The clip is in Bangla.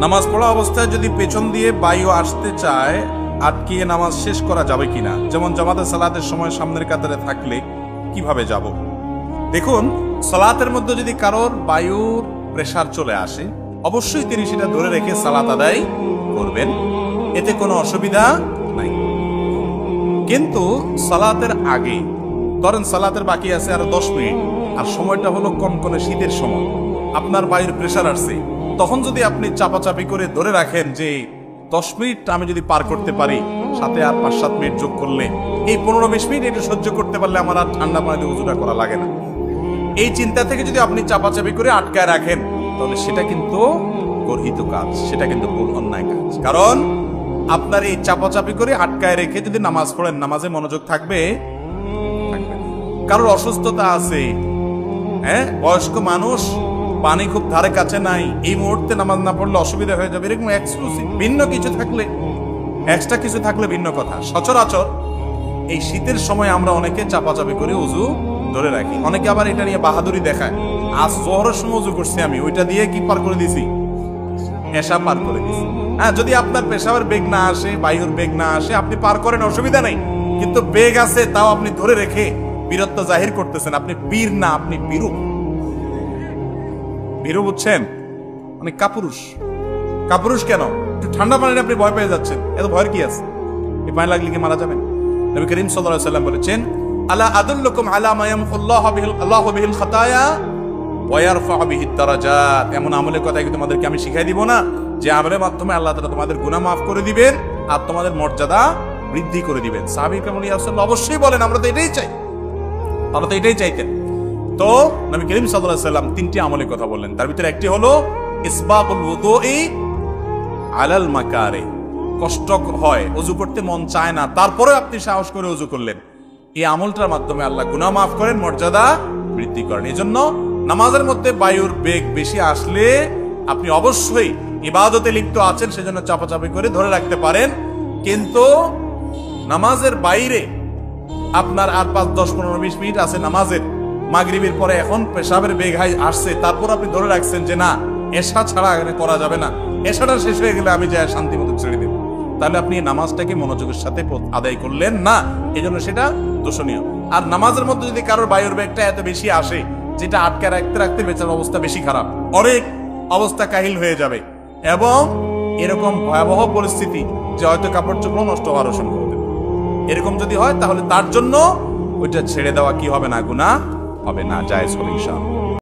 নামাজ পড়া অবস্থায় যদি পেছন দিয়ে বায়ু আসতে চায়, আটকিয়ে নামাজ শেষ করা যাবে কিনা? যেমন জামাতে সালাতের সময় সামনের কাতারে থাকলে কিভাবে যাব? দেখুন, সালাতের মধ্যে যদি কারোর বায়ুর প্রেসার চলে আসে, অবশ্যই তিনি সেটা ধরে রেখে সালাত আদায় করবেন, এতে কোনো অসুবিধা নাই। কিন্তু সালাতের আগে, ধরেন সালাতের বাকি আছে আরো 10 মিনিট, আর সময়টা হলো কনকনে শীতের সময়, আপনার বায়ুর প্রেসার আসছে, তখন যদি আপনি চাপাচাপি করে ধরে রাখেন যে 10 মিনিট আমি যদি পার করতে পারি, সাথে আর 5-7 মিনিট যোগ করলে এই 15-20 মিনিট একটু সহ্য করতে পারলে আমার আর ঠান্ডা পানিতে উজুটা করা লাগে না, এই চিন্তা থেকে যদি আপনি চাপাচাপি করে আটকায় রাখেন, তাহলে সেটা কিন্তু গর্হিত কাজ, সেটা কিন্তু ভুল, অন্যায় কাজ। কারণ আপনার এই চাপাচাপি করে আটকায় রেখে যদি নামাজ পড়েন, নামাজে মনোযোগ থাকবে? কারোর অসুস্থতা আছে, হ্যাঁ, বয়স্ক মানুষ, পানি খুব ধারে কাছে নাই, এই মুহূর্তে নামাজ না পড়লে অসুবিধা হয়ে যাবে, এরকম এক্সক্লুসিভ ভিন্ন কিছু থাকলে, এক্সট্রা কিছু থাকলে ভিন্ন কথা। সচরাচর এই শীতের সময় আমরা অনেকে চাপাচাপি করে উজু ধরে রাখি, অনেকে আবার এটা নিয়ে বাহাদুরি দেখায়, আজ জোহরের সময় উজু করছি আমি, ওইটা দিয়ে কি পার করে দিছি? এশা পার করে দিছি। হ্যাঁ, যদি আপনার পেশাবের বেগ না আসে, বায়ুর বেগ না আসে, আপনি পার করেন, অসুবিধা নেই। কিন্তু বেগ আছে, তাও আপনি ধরে রেখে বীরত্ব জাহির করতেছেন, আপনি বীর না, আপনি বীরু। বীরু বুঝছেন? মানে কাপুরুষ। কাপুরুষ কেন? একটু ঠান্ডা পানিতে আপনি ভয় পেয়ে যাচ্ছেন, এত ভয়ের কি আছে? এই পানি লাগলে কি মারা যাবেন? নবী করিম সাল্লাল্লাহু আলাইহি ওয়াসাল্লাম বলেছেন, আলা আদুল্লুকুম আলা মা ইয়ামহুল্লাহু বিহিল খাতায়া ওয়া ইয়ারফাউ বিহিদ দারাজাত। এমন আমলের কথা কি তোমাদেরকে আমি শিখাই দিব না, যে আমলের মাধ্যমে আল্লাহ তাআলা তোমাদের গুনাহ মাফ করে দিবেন আর তোমাদের মর্যাদা বৃদ্ধি করে দিবেন। সাহাবী কেমন ইয়া রাসূলুল্লাহ, অবশ্যই বলেন, আমরা তো এটাই চাই, আমরা তো এটাই চাইতেন। তো নবী করিম সাল্লাল্লাহু আলাইহি ওয়াসাল্লাম 3টি আমলের কথা বললেন, তার ভিতরে একটি হলো ইসবাগুল ওযুই আলাল মাকারে। কষ্ট হয়, ওযু করতে মন চায় না, তারপরে আপনি সাহস করে ওযু করলেন, এই আমলটার মাধ্যমে আল্লাহ গুনাহ মাফ করেন, মর্যাদা বৃদ্ধি করেন। এজন্য নামাজের মধ্যে বায়ুর বেগ বেশি আসলে আপনি অবশ্যই ইবাদতে লিপ্ত আছেন, সেজন্য চাপাচাপি করে ধরে রাখতে পারেন। কিন্তু নামাজের বাইরে আপনার আর 5, 10, 15, 20 মিনিট আছে নামাজের, মাগরিবের পরে এখন পেশাবের বেগ আসছে, তারপর আপনি ধরে রাখছেন যে না, এশা ছাড়া এখানে করা যাবে না, এশাটা শেষ হয়ে গেলে আমি যাই শান্তি মতো ছেড়ে দেব, তাহলে আপনি নামাজটাকে মনোযোগের সাথে আদায় করলেন না, এই জন্য সেটা দোষণীয়। আর নামাজের মধ্যে যদি কারোর বায়ুর বেগটা এত বেশি আসে, যেটা আটকে রাখতে রাখতে বেচার অবস্থা বেশি খারাপ, অনেক অবস্থা কাহিল হয়ে যাবে, এবং এরকম ভয়াবহ পরিস্থিতি যে হয়তো কাপড় চোপড় নষ্ট হওয়ার সম্ভব হবে। এরকম যদি হয়, তাহলে তার জন্য ওইটা ছেড়ে দেওয়া কি হবে না? গুনাহ হবে না, জায়েজ হবে ইনশাআল্লাহ।